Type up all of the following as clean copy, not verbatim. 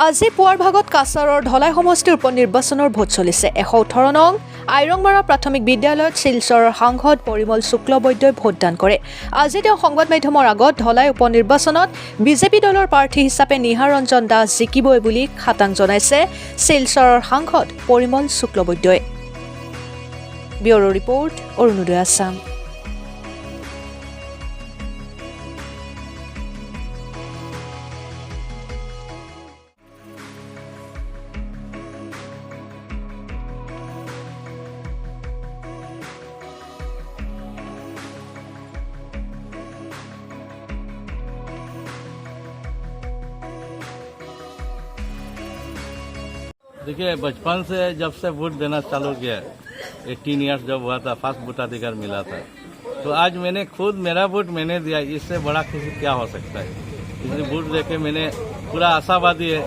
আজি পুৱাৰ ভাগত কাছাৰৰ ধলাই সমষ্টিৰ উপ নিৰ্বাচনৰ ভোট চলিছে। ১১৮ নং আইৰংমাৰা প্ৰাথমিক বিদ্যালয়ত শিলচৰৰ সাংসদ পৰিমল শুক্লবৈদ্যই ভোটদান কৰে। আজি তেওঁ সংবাদ মাধ্যমৰ আগত ধলাই উপ নিৰ্বাচনত বিজেপি দলৰ প্ৰাৰ্থী হিচাপে নিহাৰ ৰঞ্জন দাস জিকিবই বুলি খাটাং জনাইছে শিলচৰৰ সাংসদ পৰিমল শুক্লবৈদ্যই। Bureau report Arunodoy Assam. देखिए, बचपन से जब से वोट देना चालू किया, 18 ईयर्स जब हुआ था, फर्स्ट वोटाधिकार मिला था, तो आज मैंने खुद मेरा वोट मैंने दिया। इससे बड़ा खुशी क्या हो सकता है। इसलिए वोट देके मैंने पूरा आशावादी है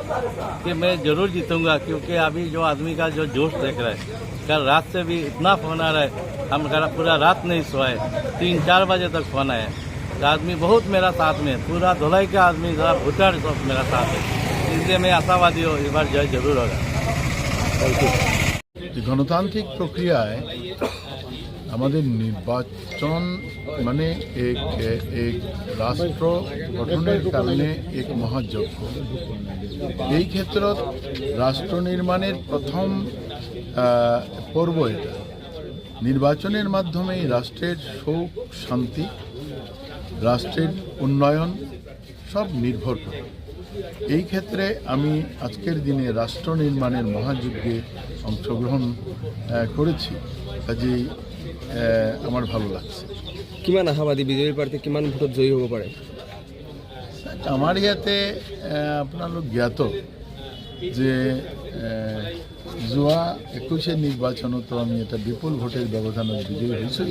कि मैं जरूर जीतूंगा, क्योंकि अभी जो आदमी का जो जोश देख रहा है, कल रात से भी इतना फोन आ रहा है, हम पूरा रात नहीं सोए, 3-4 बजे तक फोन आया। तो आदमी बहुत मेरा साथ में, पूरा धुलाई का आदमी जरा वोटर सब मेरा साथ है। इसलिए मैं आशावादी हूँ, इस बार जय जरूर होगा। গণতান্ত্রিক প্রক্রিয়ায় আমাদের নির্বাচন মানে এক রাষ্ট্র গঠনের কারণে এক মহাযজ্ঞ। এই ক্ষেত্ৰত রাষ্ট্র নির্মাণের প্রথম পর্ব এটা। নির্বাচনের মাধ্যমে রাষ্ট্রের সুখ শান্তি, রাষ্ট্রের উন্নয়ন সব নির্ভর করে। এই ক্ষেত্রে আমি আজকের দিনে রাষ্ট্র নির্মাণের মহাযজ্ঞে অংশগ্রহণ করেছি, কাজেই আমার ভালো লাগছে। কিমান আশাবাদী বিজেপিৰ প্ৰাৰ্থী কিমান ভোটত জয়ী হ'ব পাৰে? আমাৰ ইয়াতে আপোনালোক জ্ঞাত যে যোৱা 21 নিৰ্বাচনতো আমি এটা বিপুল ভোটেৰ ব্যৱধানত বিজয়ী হৈছোঁ।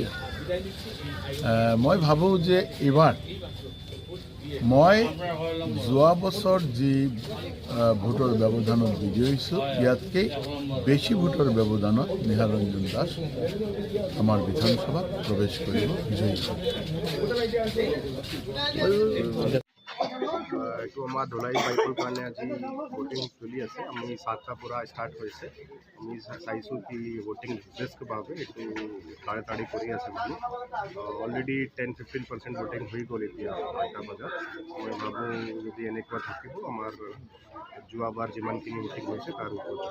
মই ভাবোঁ যে এইবাৰ মই যোৱা বছৰ যি ভোটৰ ব্যৱধানত বিজয়ী হৈছোঁ, ইয়াতকৈ বেছি ভোটৰ ব্যৱধানত নিহাৰ ৰঞ্জন দাস আমাৰ বিধানসভাত প্ৰৱেশ কৰিব বিজয়ী হ'ব। এইটো আমাৰ ধলাই বাইকৰ কাৰণে আজি ভোটিং চলি আছে। আমি 7টাৰ পৰা ষ্টাৰ্ট হৈছে। আমি চাইছোঁ কি ভোটিং ডেস্কভাৱে এইটো তাড়াতাড়ি কৰি আছে বুলি। অলৰেডি 10-15% ভোটিং হৈ গ'ল এতিয়া 8টা বজাত। মই ভাবোঁ যদি এনেকুৱা থাকিব, আমাৰ যোৱাবাৰ যিমানখিনি ভোটিং হৈছে তাৰ ওপৰত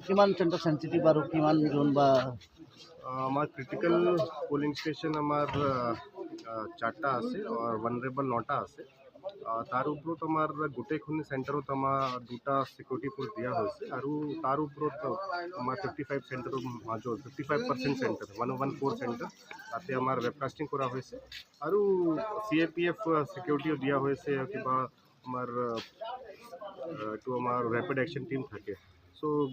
কিমান চেণ্টাৰ চেঞ্চিটিভ আৰু কিমান জোন বা আমাৰ ক্ৰিটিকেল পলিং ষ্টেচন আমাৰ 4টা আছে আৰু ভালনেৰেবল 9টা আছে। তাৰ ওপৰত আমাৰ গোটেইখন চেণ্টাৰত আমাৰ 2টা চিকিউৰিটি ফ'ৰ্চ দিয়া হৈছে আৰু তাৰ ওপৰত আমাৰ 55 চেণ্টাৰৰ মাজত 55% চেণ্টাৰ 114 চেণ্টাৰ তাতে আমাৰ ৱেবকাষ্টিং কৰা হৈছে আৰু CAPF চিকিউৰিটিও দিয়া হৈছে। কিবা আমাৰ এইটো আমাৰ ৰেপিড একশ্যন টিম থাকে। চ'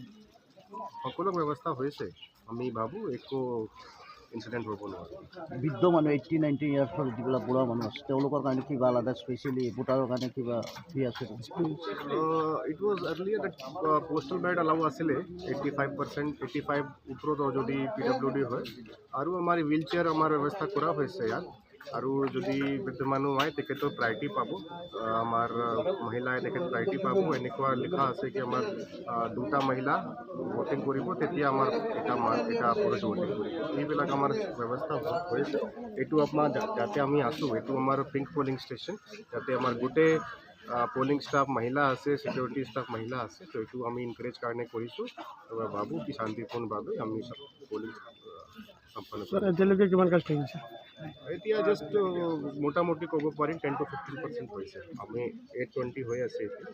সকলো ব্যৱস্থা হৈছে। আমি ভাবোঁ একো ইনচিডেণ্ট হ'ব নোৱাৰে। বৃদ্ধ মানুহ 80-90 ইয়াৰ্ছৰ যিবিলাক বুঢ়া মানুহ আছে তেওঁলোকৰ কাৰণে কিবা আলাদা স্পেচিয়েলি ভোটাৰৰ কাৰণে কিবা ফ্ৰী আছে? It was earlier postal ballot allow আছিলে 85% 85 ওপৰত যদি PWD হয় আৰু আমাৰ হুইল চেয়াৰ আমাৰ ব্যৱস্থা কৰা হৈছে ইয়াত। আৰু যদি বৃদ্ধ মানুহ হয় তেখেতৰ প্ৰায়ৰিটি পাব। আমাৰ মহিলাই তেখেত প্ৰায়ৰিটি পাব। এনেকুৱা লিখা আছে কি আমাৰ 2টা মহিলা ভোটিং কৰিব, তেতিয়া আমাৰ এটা পুৰুষ ভোটিং কৰিব। এইবিলাক আমাৰ ব্যৱস্থা হৈছে। এইটো আপোনাৰ যাতে আমি আছোঁ, এইটো আমাৰ পিংক পলিং ষ্টেচন, যাতে আমাৰ গোটেই পলিং ষ্টাফ মহিলা আছে, চিকিউৰিটি ষ্টাফ মহিলা আছে। তো এইটো আমি ইনকাৰেজ কাৰণে কৰিছোঁ আৰু ভাবোঁ কি শান্তিপূৰ্ণভাৱে আমি পলিং সম্পন্ন কৰিম। এতিয়ালৈকে কিমান কাষ্ট হৈছে? এতিয়া জাষ্ট মোটামুটি ক'ব পাৰিম 10-15% হৈছে। আমি 820 হৈ আছে এতিয়া।